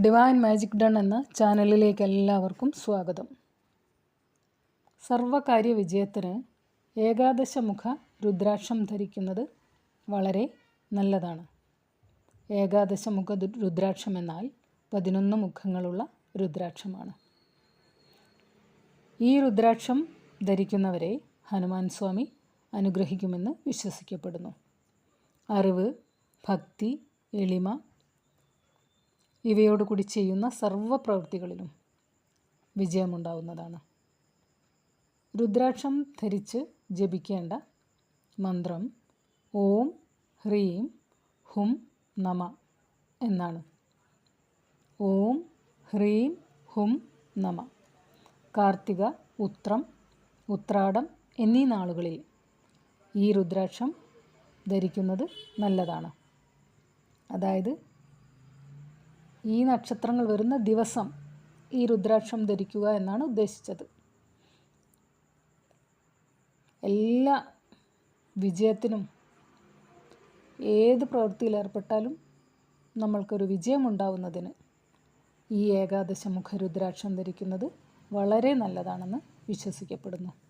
Divine magic done എന്ന ചാനലിലേക്ക് എല്ലാവർക്കും സ്വാഗതം. സർവകാര്യ വിജയത്തിന് ഏകാദശമുഖ രുദ്രാക്ഷം ധരിക്കുന്നത് വളരെ നല്ലതാണ്. ഏകാദശമുഖ രുദ്രാക്ഷം എന്നാൽ 11 മുഖങ്ങളുള്ള രുദ്രാക്ഷമാണ്. ഈ രുദ്രാക്ഷം ധരിക്കുന്നവരെ ഹനുമാൻ സ്വാമി അനുഗ്രഹിക്കുമെന്ന് വിശ്വസിക്കപ്പെടുന്നു. അറിവ്, ഭക്തി, എളിമ ഇവയോടുകൂടി ചെയ്യുന്ന സർവ്വ പ്രവൃത്തികളിലും വിജയമുണ്ടാവുന്നതാണ്. രുദ്രാക്ഷം ധരിച്ച് ജപിക്കേണ്ട മന്ത്രം ഓം ഹ്രീം ഹും നമ എന്നാണ്. ഓം ഹ്രീം ഹും നമ. കാർത്തിക, ഉത്രം, ഉത്രാടം എന്നീ നാളുകളിൽ ഈ രുദ്രാക്ഷം ധരിക്കുന്നത് നല്ലതാണ്. അതായത് ഈ നക്ഷത്രങ്ങൾ വരുന്ന ദിവസം ഈ രുദ്രാക്ഷം ധരിക്കുക എന്നാണ് ഉദ്ദേശിച്ചത്. എല്ലാ വിജയത്തിനും ഏത് പ്രവൃത്തിയിൽ ഏർപ്പെട്ടാലും നമ്മൾക്കൊരു വിജയമുണ്ടാവുന്നതിന് ഈ ഏകാദശമുഖ രുദ്രാക്ഷം ധരിക്കുന്നത് വളരെ നല്ലതാണെന്ന് വിശ്വസിക്കപ്പെടുന്നു.